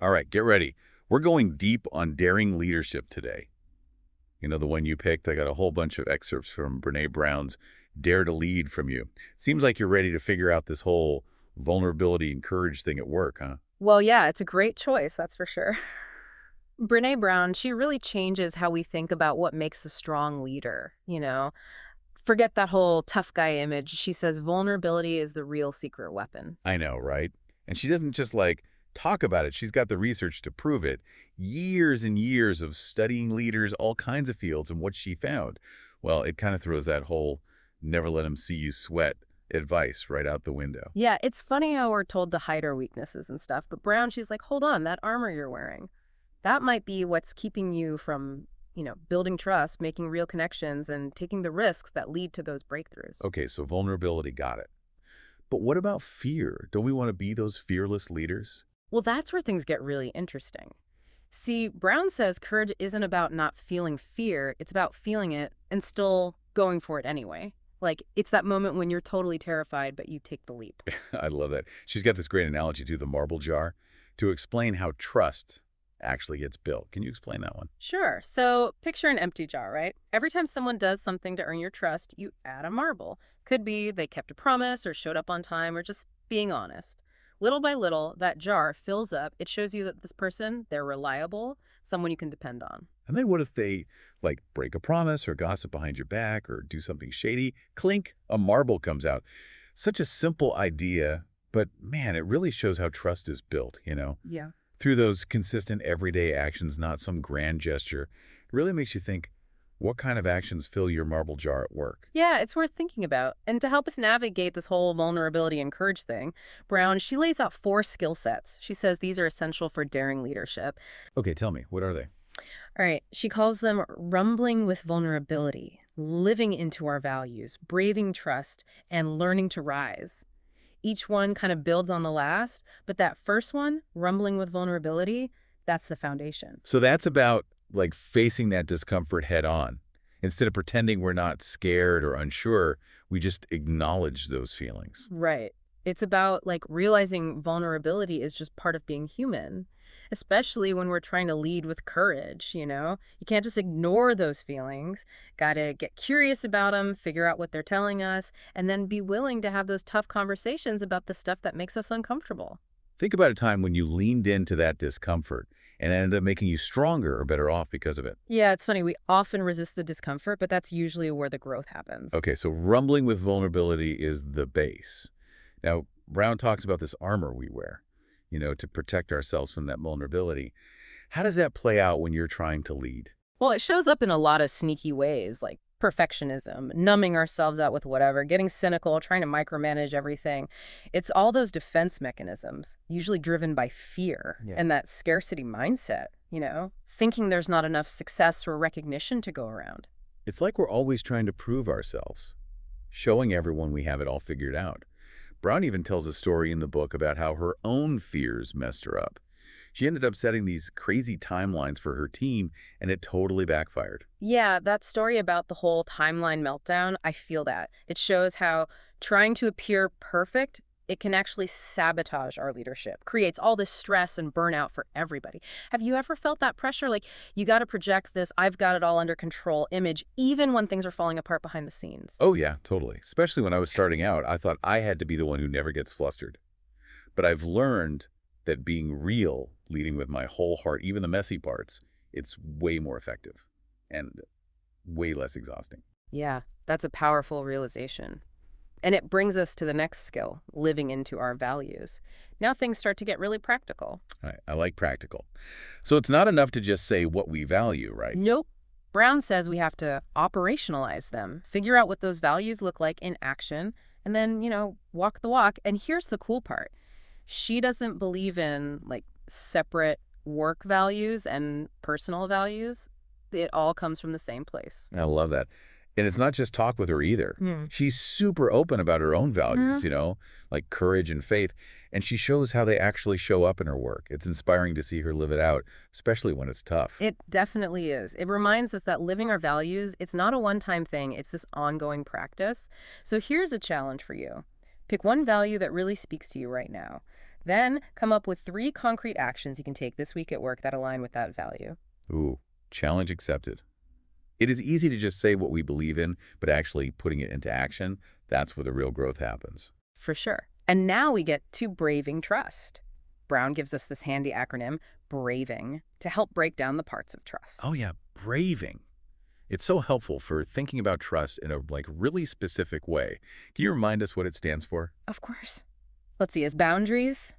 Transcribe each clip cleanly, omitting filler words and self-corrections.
All right, get ready. We're going deep on daring leadership today. You know, the one you picked, I got a whole bunch of excerpts from Brené Brown's Dare to Lead from you. Seems like you're ready to figure out this whole vulnerability and courage thing at work, huh? Well, yeah, it's a great choice, that's for sure. Brené Brown, she really changes how we think about what makes a strong leader. Forget that whole tough guy image. She says vulnerability is the real secret weapon. I know, right? And she doesn't just talk about it. She's got the research to prove it. Years and years of studying leaders, all kinds of fields, and what she found. Well, it kind of throws that whole never let them see you sweat advice right out the window. Yeah, it's funny how we're told to hide our weaknesses and stuff, but Brown, she's like, hold on, that armor you're wearing, that might be what's keeping you from building trust, making real connections, and taking the risks that lead to those breakthroughs. Okay, so vulnerability, got it. But what about fear? Don't we want to be those fearless leaders? Well, that's where things get really interesting. See, Brown says courage isn't about not feeling fear, it's about feeling it and still going for it anyway. Like, it's that moment when you're totally terrified, but you take the leap. I love that. She's got this great analogy to the marble jar to explain how trust actually gets built. Can you explain that one? Sure. So picture an empty jar, right? Every time someone does something to earn your trust, you add a marble. Could be they kept a promise or showed up on time or just being honest. Little by little, that jar fills up. It shows you that this person, they're reliable, someone you can depend on. And then what if they break a promise or gossip behind your back or do something shady? Clink, a marble comes out. Such a simple idea, but man, it really shows how trust is built, Yeah. through those consistent everyday actions, not some grand gesture. It really makes you think, what kind of actions fill your marble jar at work? Yeah, it's worth thinking about. And to help us navigate this whole vulnerability and courage thing, Brown, she lays out 4 skill sets. She says these are essential for daring leadership. Okay, tell me, what are they? All right, she calls them rumbling with vulnerability, living into our values, braving trust, and learning to rise. Each one kind of builds on the last, but that first one, rumbling with vulnerability, that's the foundation. So that's about facing that discomfort head on. Instead of pretending we're not scared or unsure, we just acknowledge those feelings. Right. It's about realizing vulnerability is just part of being human, especially when we're trying to lead with courage. You can't just ignore those feelings. Got to get curious about them, figure out what they're telling us, and then be willing to have those tough conversations about the stuff that makes us uncomfortable. Think about a time when you leaned into that discomfort and it ended up making you stronger or better off because of it. Yeah, it's funny. We often resist the discomfort, but that's usually where the growth happens. Okay, so rumbling with vulnerability is the base. Now, Brown talks about this armor we wear, to protect ourselves from that vulnerability. How does that play out when you're trying to lead? Well, it shows up in a lot of sneaky ways, like perfectionism, numbing ourselves out with whatever, getting cynical, trying to micromanage everything. It's all those defense mechanisms, usually driven by fear Yeah. and that scarcity mindset, thinking there's not enough success or recognition to go around. It's like we're always trying to prove ourselves, showing everyone we have it all figured out. Brown even tells a story in the book about how her own fears messed her up. She ended up setting these crazy timelines for her team, and it totally backfired. Yeah, that story about the whole timeline meltdown, I feel that. It shows how trying to appear perfect, it can actually sabotage our leadership, creates all this stress and burnout for everybody. Have you ever felt that pressure? Like, you got to project this, I've got it all under control image, even when things are falling apart behind the scenes. Oh yeah, totally. Especially when I was starting out, I thought I had to be the one who never gets flustered. But I've learned that being real, leading with my whole heart, even the messy parts, it's way more effective and way less exhausting. Yeah, that's a powerful realization. And it brings us to the next skill, living into our values. Now things start to get really practical. I like practical. So it's not enough to just say what we value, right? Nope. Brown says we have to operationalize them, figure out what those values look like in action, and then, walk the walk. And here's the cool part. She doesn't believe in separate work values and personal values. It all comes from the same place. I love that. And it's not just talk with her either. Hmm. She's super open about her own values, Mhm. like courage and faith. And she shows how they actually show up in her work. It's inspiring to see her live it out, especially when it's tough. It definitely is. It reminds us that living our values, it's not a one-time thing. It's this ongoing practice. So here's a challenge for you. Pick one value that really speaks to you right now. Then come up with 3 concrete actions you can take this week at work that align with that value. Ooh, challenge accepted. It is easy to just say what we believe in, but actually putting it into action, that's where the real growth happens. For sure. And now we get to braving trust. Brown gives us this handy acronym, BRAVING, to help break down the parts of trust. Oh yeah, braving. It's so helpful for thinking about trust in a really specific way. Can you remind us what it stands for? Of course. Let's see, as boundaries,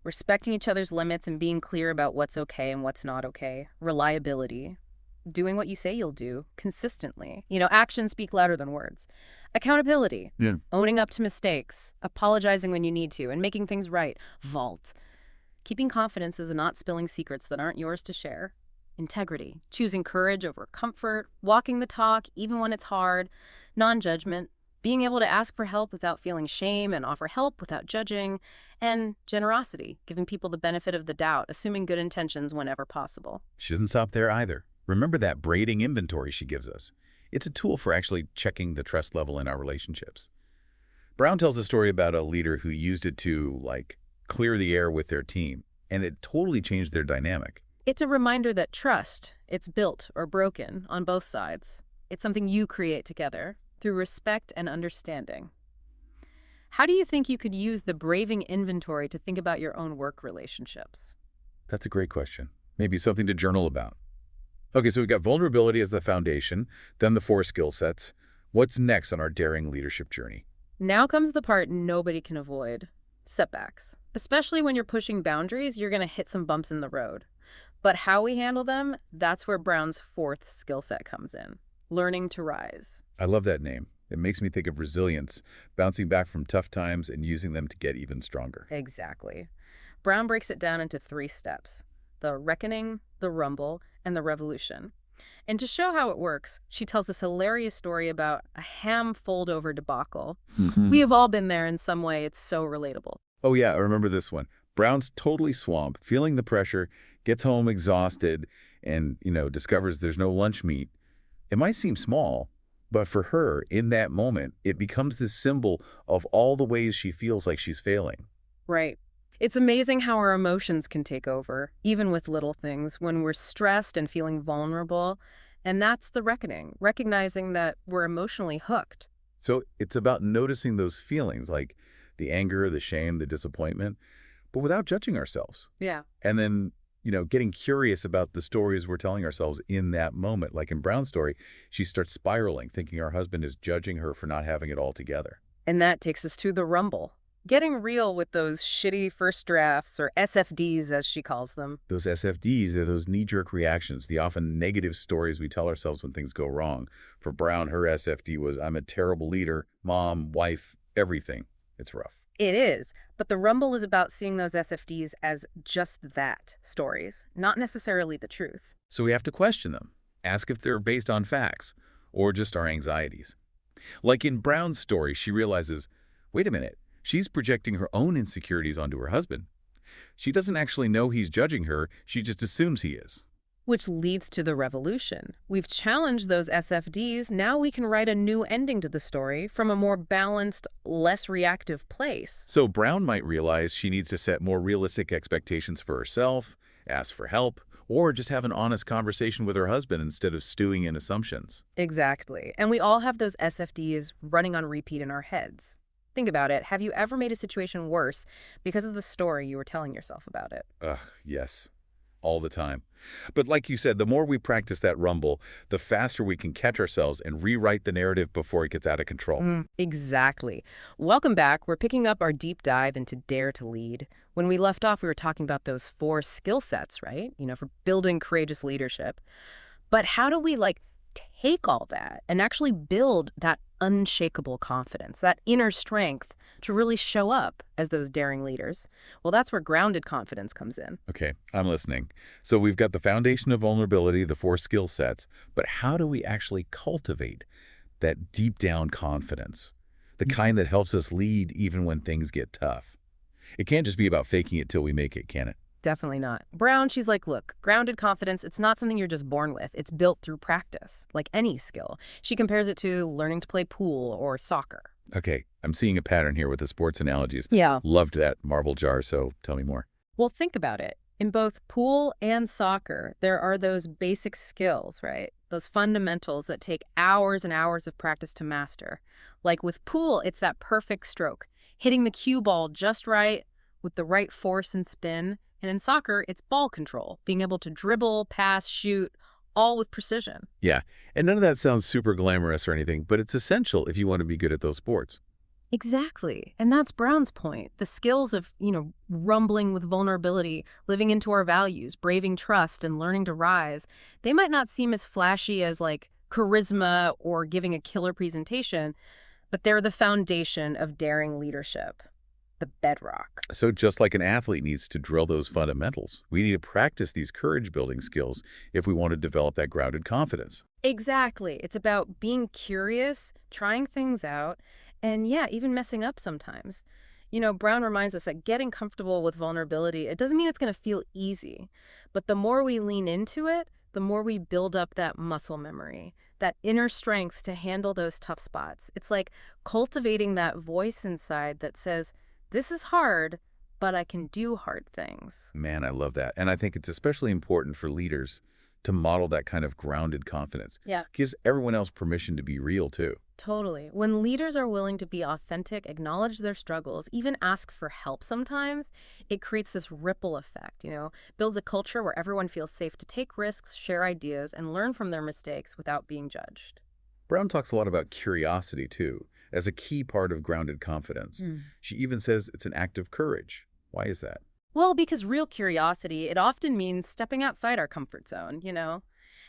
respecting each other's limits and being clear about what's okay and what's not okay. Reliability, doing what you say you'll do consistently. Actions speak louder than words. Accountability, Yeah. owning up to mistakes, apologizing when you need to, and making things right. Vault, keeping confidence is not spilling secrets that aren't yours to share. Integrity, choosing courage over comfort, walking the talk even when it's hard. Non-judgment, being able to ask for help without feeling shame and offer help without judging. And generosity, giving people the benefit of the doubt, assuming good intentions whenever possible. She doesn't stop there either. Remember that braiding inventory she gives us. It's a tool for actually checking the trust level in our relationships. Brown tells a story about a leader who used it to, clear the air with their team, and it totally changed their dynamic. It's a reminder that trust, it's built or broken on both sides. It's something you create together through respect and understanding. How do you think you could use the braving inventory to think about your own work relationships? That's a great question. Maybe something to journal about. Okay, so we've got vulnerability as the foundation, then the 4 skill sets. What's next on our daring leadership journey? Now comes the part nobody can avoid, setbacks. Especially when you're pushing boundaries, you're going to hit some bumps in the road. But how we handle them, that's where Brown's 4th skill set comes in, learning to rise. I love that name. It makes me think of resilience, bouncing back from tough times and using them to get even stronger. Exactly. Brown breaks it down into 3 steps, the reckoning, the rumble, and the revolution. And to show how it works, she tells this hilarious story about a ham fold-over debacle. We have all been there in some way. It's so relatable. Oh yeah, I remember this one. Brown's totally swamped, feeling the pressure, gets home exhausted, and, discovers there's no lunch meat. It might seem small, but for her, in that moment, it becomes this symbol of all the ways she feels like she's failing. Right. It's amazing how our emotions can take over, even with little things, when we're stressed and feeling vulnerable. And that's the reckoning, recognizing that we're emotionally hooked. So it's about noticing those feelings, like the anger, the shame, the disappointment, but without judging ourselves. Yeah. And then, getting curious about the stories we're telling ourselves in that moment. Like in Brown's story, she starts spiraling, thinking her husband is judging her for not having it all together. And that takes us to the rumble. Getting real with those shitty first drafts, or SFDs as she calls them. Those SFDs, they're those knee-jerk reactions, the often negative stories we tell ourselves when things go wrong. For Brown, her SFD was, I'm a terrible leader, mom, wife, everything. It's rough. It is, but the rumble is about seeing those SFDs as just that, stories, not necessarily the truth. So we have to question them, ask if they're based on facts, or just our anxieties. Like in Brown's story, she realizes, wait a minute, she's projecting her own insecurities onto her husband. She doesn't actually know he's judging her, she just assumes he is. Which leads to the revolution. We've challenged those SFDs, now we can write a new ending to the story from a more balanced, less reactive place. So Brown might realize she needs to set more realistic expectations for herself, ask for help, or just have an honest conversation with her husband instead of stewing in assumptions. Exactly. And we all have those SFDs running on repeat in our heads. Think about it. Have you ever made a situation worse because of the story you were telling yourself about it? Ugh, yes. All the time. But like you said, the more we practice that rumble, the faster we can catch ourselves and rewrite the narrative before it gets out of control. Exactly. Welcome back. We're picking up our deep dive into Dare to Lead. When we left off, we were talking about those 4 skill sets, right? For building courageous leadership. But how do we, take all that and actually build that unshakable confidence, that inner strength to really show up as those daring leaders? Well, that's where grounded confidence comes in. Okay, I'm listening. So we've got the foundation of vulnerability, the 4 skill sets, but how do we actually cultivate that deep down confidence, the kind that helps us lead even when things get tough? It can't just be about faking it till we make it, can it? Definitely not. Brown, she's like, look, grounded confidence, it's not something you're just born with. It's built through practice, like any skill. She compares it to learning to play pool or soccer. Okay, I'm seeing a pattern here with the sports analogies. Yeah. Loved that marble jar, so tell me more. Well, think about it. In both pool and soccer, there are those basic skills, right? Those fundamentals that take hours and hours of practice to master. Like with pool, it's that perfect stroke, hitting the cue ball just right with the right force and spin. And in soccer, it's ball control, being able to dribble, pass, shoot, all with precision. Yeah, and none of that sounds super glamorous or anything, but it's essential if you want to be good at those sports. Exactly. And that's Brown's point. The skills of, rumbling with vulnerability, living into our values, braving trust, and learning to rise, they might not seem as flashy as like charisma or giving a killer presentation, but they're the foundation of daring leadership, the bedrock. So just like an athlete needs to drill those fundamentals, we need to practice these courage-building skills if we want to develop that grounded confidence. Exactly. It's about being curious, trying things out, and yeah, even messing up sometimes. Brown reminds us that getting comfortable with vulnerability, it doesn't mean it's going to feel easy. But the more we lean into it, the more we build up that muscle memory, that inner strength to handle those tough spots. It's like cultivating that voice inside that says, this is hard, but I can do hard things. Man, I love that. And I think it's especially important for leaders to model that kind of grounded confidence. Yeah. Gives everyone else permission to be real, too. Totally. When leaders are willing to be authentic, acknowledge their struggles, even ask for help sometimes, it creates this ripple effect, builds a culture where everyone feels safe to take risks, share ideas, and learn from their mistakes without being judged. Brown talks a lot about curiosity, too, as a key part of grounded confidence. She even says it's an act of courage. Why is that? Well, because real curiosity, it often means stepping outside our comfort zone,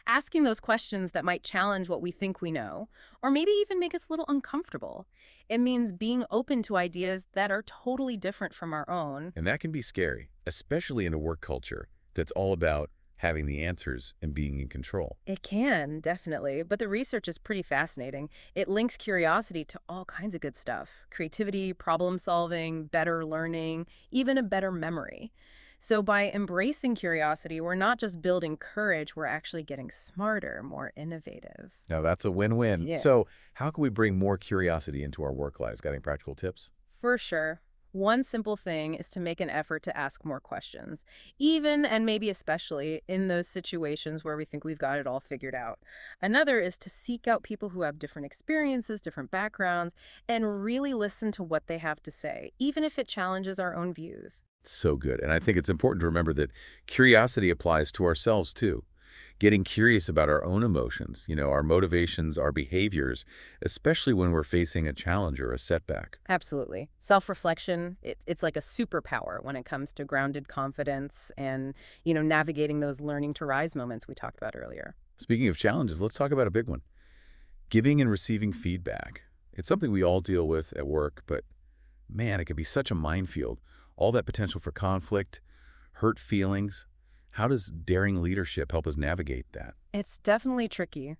asking those questions that might challenge what we think we know, or maybe even make us a little uncomfortable. It means being open to ideas that are totally different from our own. And that can be scary, especially in a work culture that's all about having the answers and being in control. It can, definitely, but the research is pretty fascinating. It links curiosity to all kinds of good stuff. Creativity, problem solving, better learning, even a better memory. So by embracing curiosity, we're not just building courage, we're actually getting smarter, more innovative. Now, that's a win-win. Yeah. So how can we bring more curiosity into our work lives? Got any practical tips? For sure. One simple thing is to make an effort to ask more questions, even and maybe especially in those situations where we think we've got it all figured out. Another is to seek out people who have different experiences, different backgrounds, and really listen to what they have to say, even if it challenges our own views. So good. And I think it's important to remember that curiosity applies to ourselves, too. Getting curious about our own emotions, our motivations, our behaviors, especially when we're facing a challenge or a setback. Absolutely. Self-reflection, it's like a superpower when it comes to grounded confidence and, navigating those learning to rise moments we talked about earlier. Speaking of challenges, let's talk about a big one. Giving and receiving feedback. It's something we all deal with at work, but man, it can be such a minefield. All that potential for conflict, hurt feelings. How does daring leadership help us navigate that? It's definitely tricky,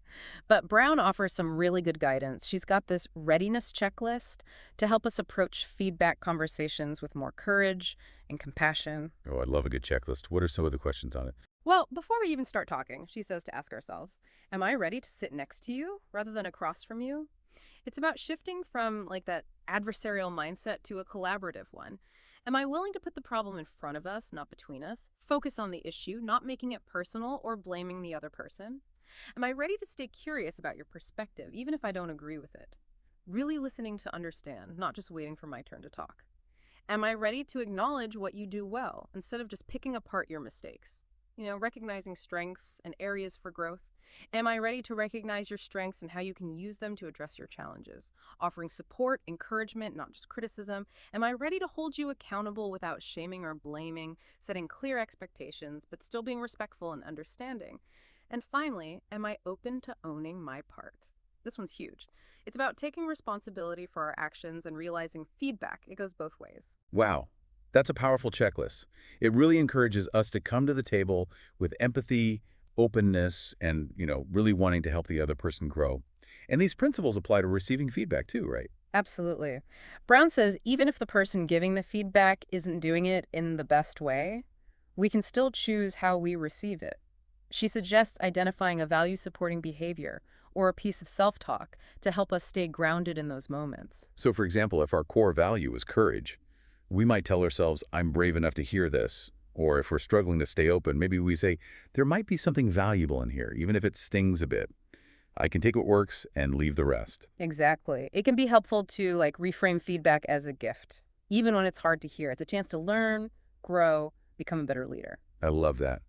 but Brown offers some really good guidance. She's got this readiness checklist to help us approach feedback conversations with more courage and compassion. Oh, I love a good checklist. What are some of the questions on it? Well, before we even start talking, she says to ask ourselves, am I ready to sit next to you rather than across from you? It's about shifting from like that adversarial mindset to a collaborative one. Am I willing to put the problem in front of us, not between us? Focus on the issue, not making it personal or blaming the other person? Am I ready to stay curious about your perspective, even if I don't agree with it? Really listening to understand, not just waiting for my turn to talk. Am I ready to acknowledge what you do well, instead of just picking apart your mistakes? Recognizing strengths and areas for growth. Am I ready to recognize your strengths and how you can use them to address your challenges? Offering support, encouragement, not just criticism. Am I ready to hold you accountable without shaming or blaming, setting clear expectations, but still being respectful and understanding? And finally, am I open to owning my part? This one's huge. It's about taking responsibility for our actions and realizing feedback. It goes both ways. Wow, that's a powerful checklist. It really encourages us to come to the table with empathy, openness, and, really wanting to help the other person grow. And these principles apply to receiving feedback too, right? Absolutely. Brown says even if the person giving the feedback isn't doing it in the best way, we can still choose how we receive it. She suggests identifying a value-supporting behavior or a piece of self-talk to help us stay grounded in those moments. So, for example, if our core value is courage, we might tell ourselves, I'm brave enough to hear this. Or if we're struggling to stay open, maybe we say, there might be something valuable in here, even if it stings a bit. I can take what works and leave the rest. Exactly. It can be helpful to reframe feedback as a gift, even when it's hard to hear. It's a chance to learn, grow, become a better leader. I love that.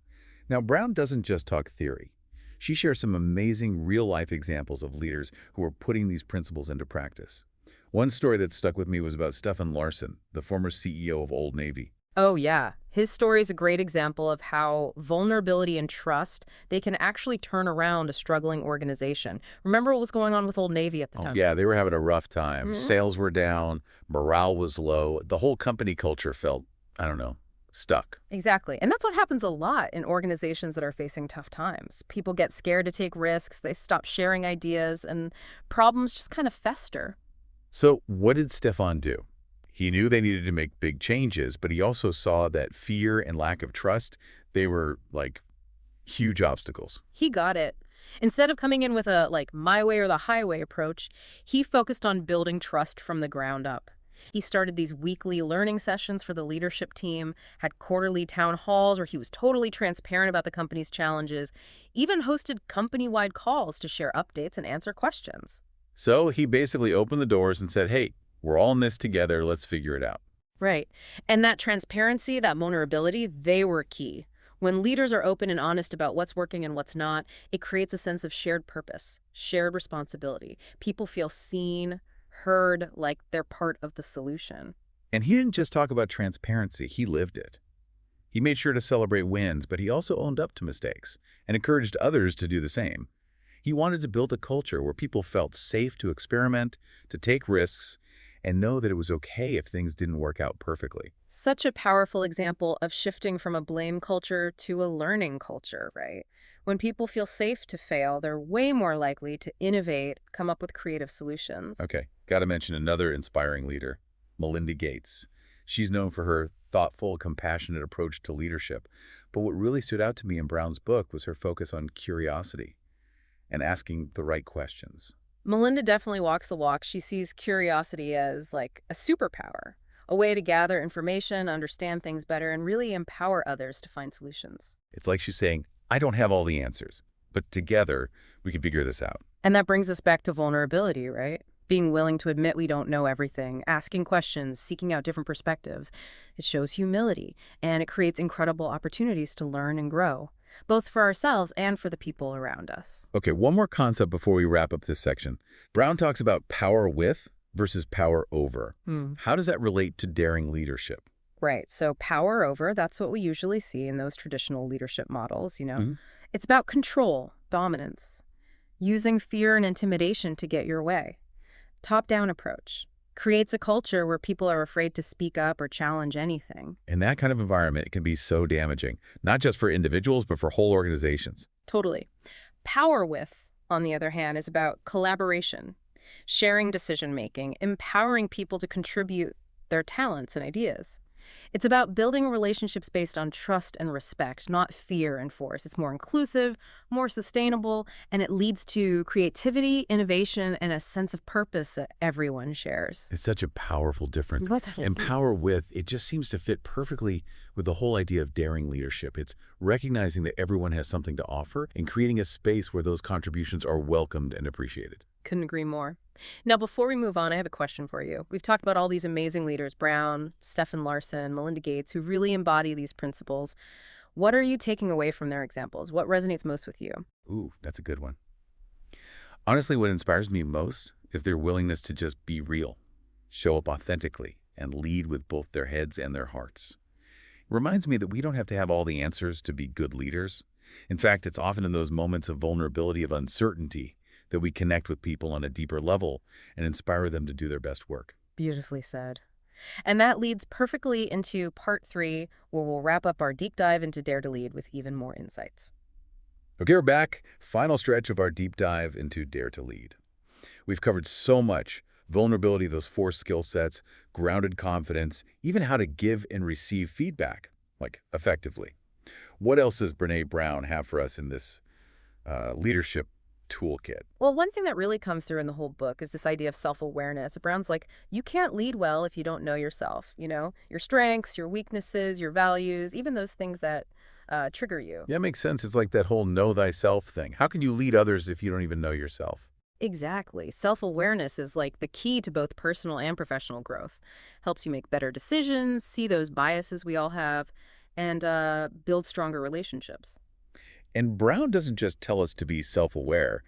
Now, Brown doesn't just talk theory. She shares some amazing real-life examples of leaders who are putting these principles into practice. One story that stuck with me was about Stefan Larsson, the former CEO of Old Navy. Oh, yeah. His story is a great example of how vulnerability and trust, they can actually turn around a struggling organization. Remember what was going on with Old Navy at the Oh, time? yeah, they were having a rough time. Mhm. Sales were down, morale was low. The whole company culture felt, I don't know, stuck. Exactly. And that's what happens a lot in organizations that are facing tough times. People get scared to take risks, they stop sharing ideas, and problems just kind of fester. So what did Stefan do? He knew they needed to make big changes, but he also saw that fear and lack of trust, they were like huge obstacles. He got it. Instead of coming in with a my way or the highway approach, he focused on building trust from the ground up. He started these weekly learning sessions for the leadership team, had quarterly town halls where he was totally transparent about the company's challenges, even hosted company-wide calls to share updates and answer questions. So he basically opened the doors and said, hey, we're all in this together, let's figure it out. Right. And that transparency, that vulnerability, they were key. When leaders are open and honest about what's working and what's not, it creates a sense of shared purpose, shared responsibility. People feel seen, heard, like they're part of the solution. And he didn't just talk about transparency, he lived it. He made sure to celebrate wins, but he also owned up to mistakes and encouraged others to do the same. He wanted to build a culture where people felt safe to experiment, to take risks, and know that it was okay if things didn't work out perfectly. Such a powerful example of shifting from a blame culture to a learning culture, right? When people feel safe to fail, they're way more likely to innovate, come up with creative solutions. Okay, got to mention another inspiring leader, Melinda Gates. She's known for her thoughtful, compassionate approach to leadership. But what really stood out to me in Brown's book was her focus on curiosity and asking the right questions. Melinda definitely walks the walk. She sees curiosity as a superpower, a way to gather information, understand things better, and really empower others to find solutions. It's like she's saying, I don't have all the answers, but together we can figure this out. And that brings us back to vulnerability, right? Being willing to admit we don't know everything, asking questions, seeking out different perspectives. It shows humility, and it creates incredible opportunities to learn and grow, both for ourselves and for the people around us. Okay, one more concept before we wrap up this section. Brown talks about power with versus power over. Hmm. How does that relate to daring leadership? Right. So power over, that's what we usually see in those traditional leadership models. Mhm. It's about control, dominance, using fear and intimidation to get your way. Top-down approach creates a culture where people are afraid to speak up or challenge anything. In that kind of environment, it can be so damaging, not just for individuals, but for whole organizations. Totally. Power with, on the other hand, is about collaboration, sharing decision-making, empowering people to contribute their talents and ideas. It's about building relationships based on trust and respect, not fear and force. It's more inclusive, more sustainable, and it leads to creativity, innovation, and a sense of purpose that everyone shares. It's such a powerful difference. What? And power with, it just seems to fit perfectly with the whole idea of daring leadership. It's recognizing that everyone has something to offer and creating a space where those contributions are welcomed and appreciated. Couldn't agree more. Now, before we move on, I have a question for you. We've talked about all these amazing leaders, Brown, Stefan Larsson, Melinda Gates, who really embody these principles. What are you taking away from their examples? What resonates most with you? Ooh, that's a good one. Honestly, what inspires me most is their willingness to just be real, show up authentically, and lead with both their heads and their hearts. It reminds me that we don't have to have all the answers to be good leaders. In fact, it's often in those moments of vulnerability, of uncertainty, that we connect with people on a deeper level and inspire them to do their best work. Beautifully said. And that leads perfectly into part 3, where we'll wrap up our deep dive into Dare to Lead with even more insights. Okay, we're back. Final stretch of our deep dive into Dare to Lead. We've covered so much: vulnerability, those 4 skill sets, grounded confidence, even how to give and receive feedback. like effectively. What else does Brené Brown have for us in this leadership toolkit? Well, one thing that really comes through in the whole book is this idea of self-awareness. Brown's like, you can't lead well if you don't know yourself, your strengths, your weaknesses, your values, even those things that trigger you. Yeah, it makes sense. It's like that whole know thyself thing. How can you lead others if you don't even know yourself? Exactly. Self-awareness is like the key to both personal and professional growth. Helps you make better decisions, see those biases we all have, and build stronger relationships. And Brown doesn't just tell us to be self-aware.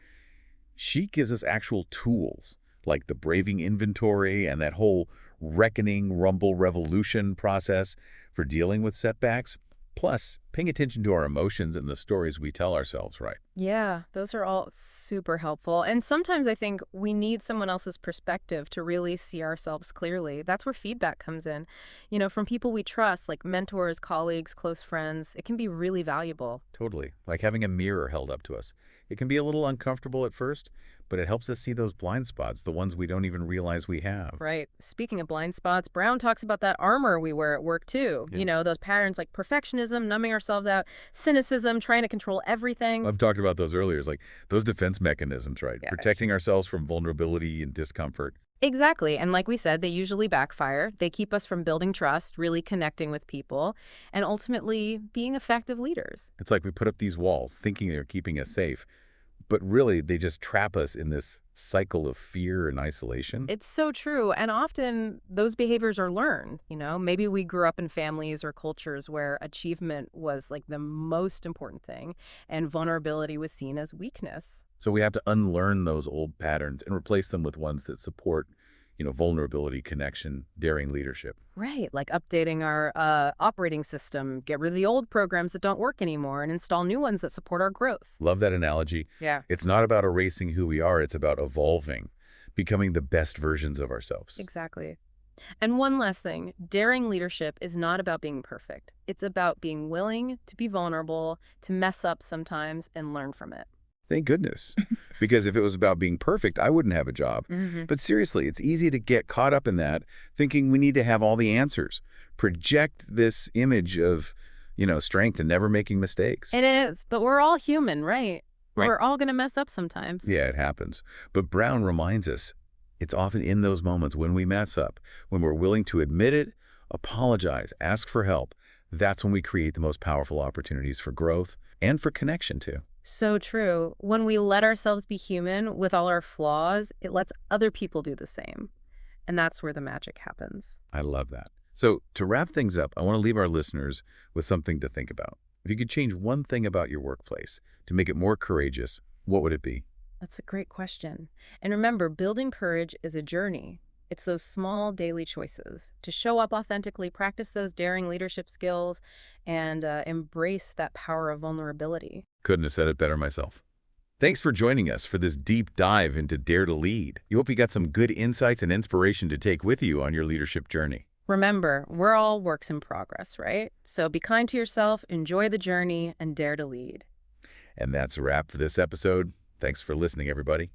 She gives us actual tools, like the braving inventory and that whole reckoning, rumble, revolution process for dealing with setbacks, plus paying attention to our emotions and the stories we tell ourselves, right? Yeah, those are all super helpful. And sometimes I think we need someone else's perspective to really see ourselves clearly. That's where feedback comes in. From people we trust, like mentors, colleagues, close friends. It can be really valuable. Totally. Like having a mirror held up to us. It can be a little uncomfortable at first, but it helps us see those blind spots, the ones we don't even realize we have. Right. Speaking of blind spots, Brown talks about that armor we wear at work too. Yeah. Those patterns like perfectionism, numbing ourselves out, cynicism, trying to control everything. I've talked about those earlier. It's like those defense mechanisms, right? Yes. Protecting ourselves from vulnerability and discomfort. Exactly. And like we said, they usually backfire. They keep us from building trust, really connecting with people, and ultimately being effective leaders. It's like we put up these walls thinking they're keeping us safe, but really they just trap us in this cycle of fear and isolation. It's so true. And often those behaviors are learned. Maybe we grew up in families or cultures where achievement was like the most important thing and vulnerability was seen as weakness. So we have to unlearn those old patterns and replace them with ones that support, vulnerability, connection, daring leadership. Right, like updating our operating system, get rid of the old programs that don't work anymore and install new ones that support our growth. Love that analogy. Yeah, It's not about erasing who we are. It's about evolving, becoming the best versions of ourselves. exactly. And one last thing, daring leadership is not about being perfect. It's about being willing to be vulnerable, to mess up sometimes and learn from it. Thank goodness. Because if it was about being perfect, I wouldn't have a job. But seriously, it's easy to get caught up in that, thinking we need to have all the answers. Project this image of, strength and never making mistakes. It is, but we're all human, right? Right. We're all going to mess up sometimes. Yeah, it happens. But Brown reminds us it's often in those moments when we mess up, when we're willing to admit it, apologize, ask for help. That's when we create the most powerful opportunities for growth and for connection, too. So true. When we let ourselves be human with all our flaws, it lets other people do the same. And that's where the magic happens. I love that. So to wrap things up, I want to leave our listeners with something to think about. If you could change one thing about your workplace to make it more courageous, what would it be? That's a great question. And remember, building courage is a journey. It's those small daily choices to show up authentically, practice those daring leadership skills, and embrace that power of vulnerability. Couldn't have said it better myself. Thanks for joining us for this deep dive into Dare to Lead. You hope you got some good insights and inspiration to take with you on your leadership journey. Remember, we're all works in progress, right? So be kind to yourself, enjoy the journey, and dare to lead. And that's a wrap for this episode. Thanks for listening, everybody.